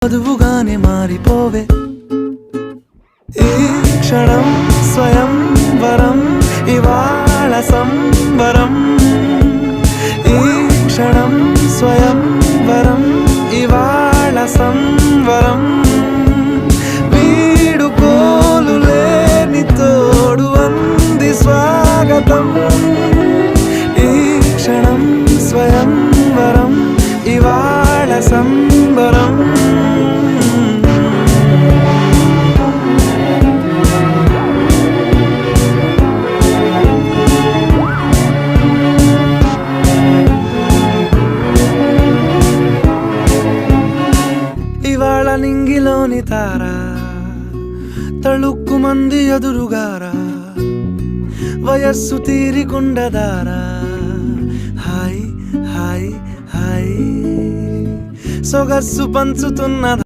వధువుగానే మారిపోవే ఈ క్షణం స్వయం వరం ఇవాళ సంబరం ఈ క్షణం స్వయం వరం ఇవాళ సంవరం వీడుకోలు లేని తోడు అంది స్వాగతం ఈ క్షణం స్వయం వరం ఇవాళ సంబరం ఇవాళ నింగిలోని తారా తళుక్కు మంది ఎదురుగారా వయస్సు తీరికుండదారా హాయ్ హాయ్ హాయ్ సొగస్సు పంచుతున్న